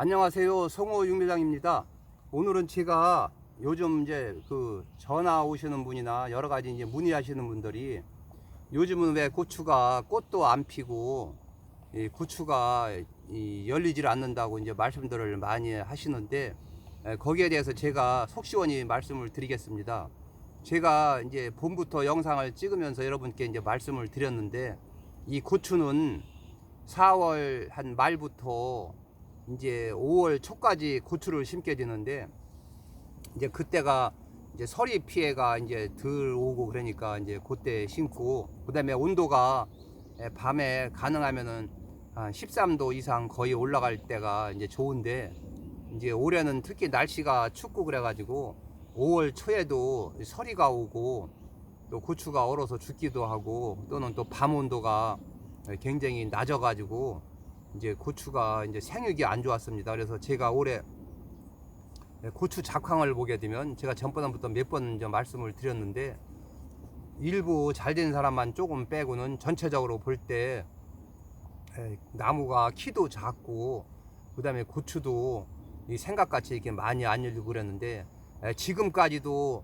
안녕하세요. 성호 육매장입니다. 오늘은 제가 요즘 이제 전화 오시는 분이나 여러 가지 이제 문의하시는 분들이 요즘은 왜 고추가 꽃도 안 피고 이 고추가 열리질 않는다고 이제 말씀들을 많이 하시는데, 거기에 대해서 제가 속 시원히 말씀을 드리겠습니다. 제가 이제 봄부터 영상을 찍으면서 여러분께 이제 말씀을 드렸는데, 이 고추는 4월 한 말부터 이제 5월 초까지 고추를 심게 되는데, 이제 그때가 이제 서리 피해가 이제 덜 오고 그러니까 이제 그때 심고, 그 다음에 온도가 밤에 가능하면은 한 13도 이상 거의 올라갈 때가 이제 좋은데, 이제 올해는 특히 날씨가 춥고 그래가지고 5월 초에도 서리가 오고 또 고추가 얼어서 죽기도 하고, 또는 또 밤 온도가 굉장히 낮아가지고 이제 고추가 이제 생육이 안 좋았습니다. 그래서 제가 올해 고추 작황을 보게 되면, 제가 전번부터 몇 번 말씀을 드렸는데, 일부 잘 된 사람만 조금 빼고는 전체적으로 볼 때 나무가 키도 작고, 그 다음에 고추도 생각같이 이렇게 많이 안 열리고 그랬는데, 지금까지도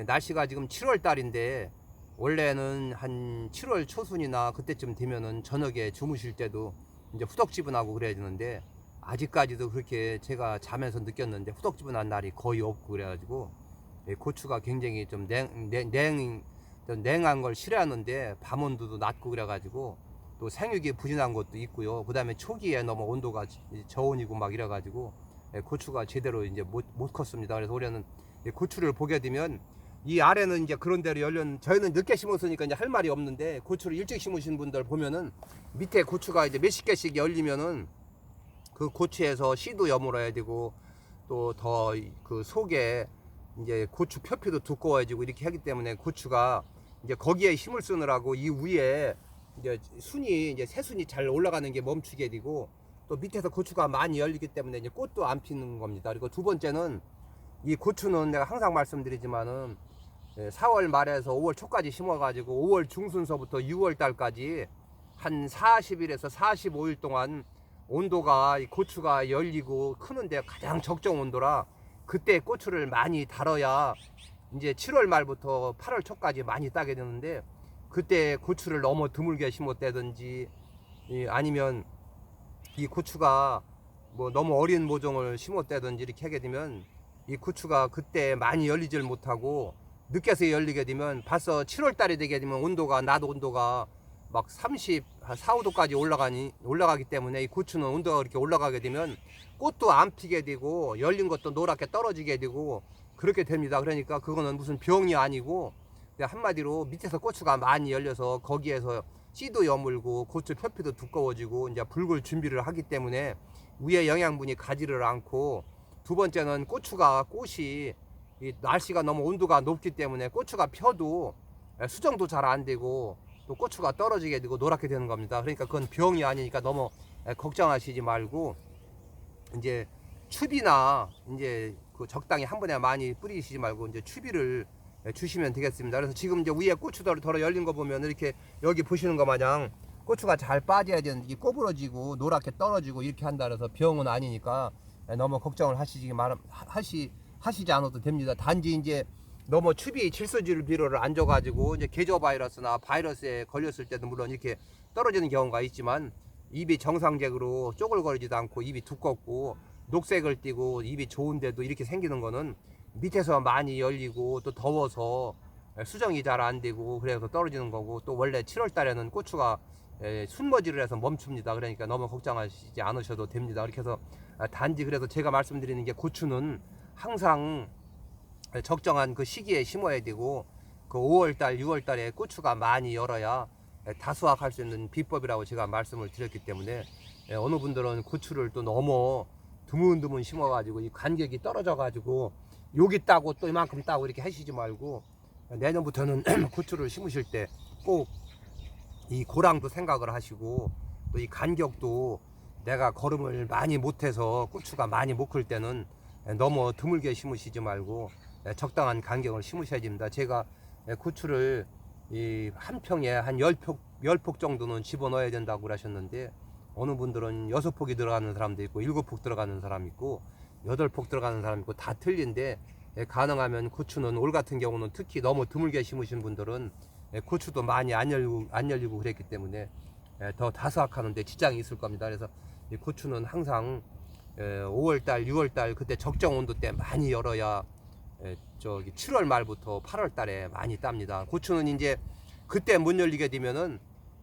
날씨가 지금 7월 달인데, 원래는 한 7월 초순이나 그때쯤 되면은 저녁에 주무실 때도 이제 후덕지근하고 그래야 되는데, 아직까지도 그렇게 제가 자면서 느꼈는데 후덕지근한 날이 거의 없고 그래가지고, 고추가 굉장히 좀 냉한 걸 싫어하는데 밤 온도도 낮고 그래가지고 또 생육이 부진한 것도 있고요. 그 다음에 초기에 너무 온도가 저온이고 막 이래가지고 고추가 제대로 이제 못 컸습니다. 그래서 올해는 고추를 보게 되면, 이 아래는 이제 그런 대로 저희는 늦게 심었으니까 이제 할 말이 없는데, 고추를 일찍 심으신 분들 보면은 밑에 고추가 이제 몇십 개씩 열리면은 그 고추에서 씨도 여물어야 되고, 또 더 그 속에 이제 고추 표피도 두꺼워지고 이렇게 하기 때문에, 고추가 이제 거기에 힘을 쓰느라고 이 위에 이제 이제 새순이 잘 올라가는 게 멈추게 되고, 또 밑에서 고추가 많이 열리기 때문에 이제 꽃도 안 피는 겁니다. 그리고 두 번째는, 이 고추는 내가 항상 말씀드리지만은 4월 말에서 5월 초까지 심어가지고 5월 중순서부터 6월 달까지 한 40일에서 45일 동안 온도가, 이 고추가 열리고 크는데 가장 적정 온도라, 그때 고추를 많이 달아야 이제 7월 말부터 8월 초까지 많이 따게 되는데, 그때 고추를 너무 드물게 심었다든지, 아니면 이 고추가 뭐 너무 어린 모종을 심었다든지 이렇게 하게 되면, 이 고추가 그때 많이 열리질 못하고 늦게서 열리게 되면, 벌써 7월 달이 되게 되면 낮 온도가 막 34, 5도까지 올라가기 때문에, 이 고추는 온도가 그렇게 올라가게 되면 꽃도 안 피게 되고 열린 것도 노랗게 떨어지게 되고 그렇게 됩니다. 그러니까 그거는 무슨 병이 아니고, 한마디로 밑에서 고추가 많이 열려서 거기에서 씨도 여물고 고추 표피도 두꺼워지고 이제 붉을 준비를 하기 때문에 위에 영양분이 가지를 않고, 두 번째는 꽃이 이 날씨가 너무 온도가 높기 때문에 고추가 펴도 수정도 잘 안 되고 또 고추가 떨어지게 되고 노랗게 되는 겁니다. 그러니까 그건 병이 아니니까 너무 걱정하시지 말고, 이제 추비나 이제 그 적당히 한 번에 많이 뿌리시지 말고 이제 추비를 주시면 되겠습니다. 그래서 지금 이제 위에 고추들이 덜어 열린 거 보면, 이렇게 여기 보시는 거 마냥 고추가 잘 빠져야 되는데 이게 꼬부러지고 노랗게 떨어지고 이렇게 한다 그래서 병은 아니니까 너무 걱정을 하시지 않아도 됩니다. 단지 이제 너무 추비 질소질 비료를 안 줘가지고 이제 계저 바이러스나 바이러스에 걸렸을 때도 물론 이렇게 떨어지는 경우가 있지만, 입이 정상적으로 쪼글거리지도 않고 입이 두껍고 녹색을 띠고 입이 좋은데도 이렇게 생기는 거는 밑에서 많이 열리고 또 더워서 수정이 잘 안 되고 그래서 떨어지는 거고, 또 원래 7월 달에는 고추가 순머지를 해서 멈춥니다. 그러니까 너무 걱정하시지 않으셔도 됩니다. 그렇게 해서 단지 그래서 제가 말씀드리는 게, 고추는 항상 적정한 그 시기에 심어야 되고, 그 5월달 6월달에 고추가 많이 열어야 다수확할 수 있는 비법이라고 제가 말씀을 드렸기 때문에, 어느 분들은 고추를 또 너무 드문드문 심어가지고 이 간격이 떨어져가지고 여기 따고 또 이만큼 따고 이렇게 하시지 말고, 내년부터는 고추를 심으실 때 꼭 이 고랑도 생각을 하시고, 또 이 간격도 내가 거름을 많이 못해서 고추가 많이 못 클 때는 너무 드물게 심으시지 말고 적당한 간격을 심으셔야 됩니다. 제가 고추를 이 한 평에 한 10폭 정도는 집어넣어야 된다고 하셨는데, 어느 분들은 6폭이 들어가는 사람도 있고 7폭 들어가는 사람 있고 8폭 들어가는 사람 있고 다 틀린데 가능하면 고추는 올 같은 경우는 특히 너무 드물게 심으신 분들은 고추도 많이 안 열리고 그랬기 때문에 더 다수확하는데 지장이 있을 겁니다. 그래서 이 고추는 항상 5월달, 6월달 그때 적정 온도 때 많이 열어야 저기 7월 말부터 8월 달에 많이 땁니다. 고추는 이제 그때 못 열리게 되면은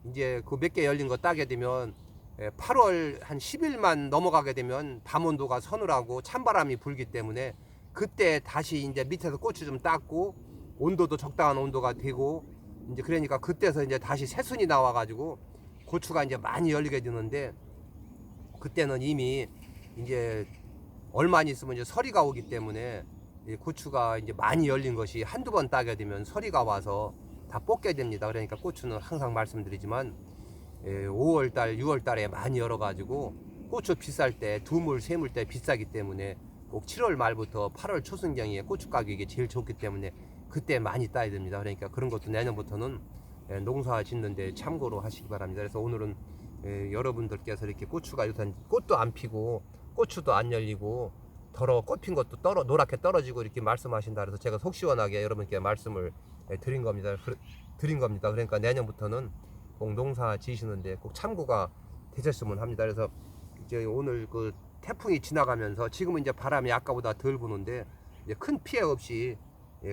이제 그 몇 개 열린 거 따게 되면 8월 한 10일만 넘어가게 되면 밤 온도가 서늘하고 찬바람이 불기 때문에 그때 다시 이제 밑에서 고추 좀 닦고 온도도 적당한 온도가 되고 이제 그러니까 그때서 이제 다시 새순이 나와 가지고 고추가 이제 많이 열리게 되는데 그때는 이미 이제 얼마 안 있으면 이제 서리가 오기 때문에 이 고추가 이제 많이 열린 것이 한두 번 따게 되면 서리가 와서 다 뽑게 됩니다. 그러니까 고추는 항상 말씀드리지만 5월달, 6월달에 많이 열어가지고 고추 비쌀 때 두물, 세물 때 비싸기 때문에 꼭 7월 말부터 8월 초순경에 고추 가격이 제일 좋기 때문에 그때 많이 따야 됩니다. 그러니까 그런 것도 내년부터는 농사 짓는데 참고로 하시기 바랍니다. 그래서 오늘은 여러분들께서 이렇게 고추가 일단 꽃도 안 피고 고추도 안 열리고 더러 꽃핀 것도 노랗게 떨어지고 이렇게 말씀하신다 그래서 제가 속 시원하게 여러분께 말씀을 드린 겁니다. 그러니까 내년부터는 꼭 농사 지시는데 꼭 참고가 되셨으면 합니다. 그래서 이제 오늘 그 태풍이 지나가면서 지금은 이제 바람이 아까보다 덜 부는데 이제 큰 피해 없이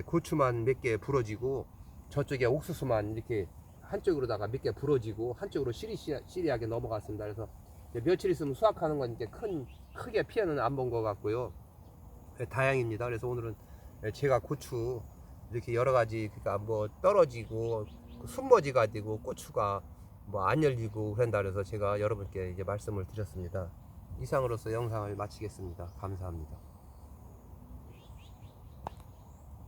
고추만 몇 개 부러지고 저쪽에 옥수수만 이렇게 한쪽으로다가 몇 개 부러지고 한쪽으로 시리하게 넘어갔습니다. 그래서 며칠 있으면 수확하는 건 이제 크게 피해는 안 본 것 같고요. 다행입니다. 그래서 오늘은 제가 고추 이렇게 여러 가지 그러니까 뭐 떨어지고 숨머지가 되고 고추가 뭐 안 열리고 그런다 그래서 제가 여러분께 이제 말씀을 드렸습니다. 이상으로서 영상을 마치겠습니다. 감사합니다.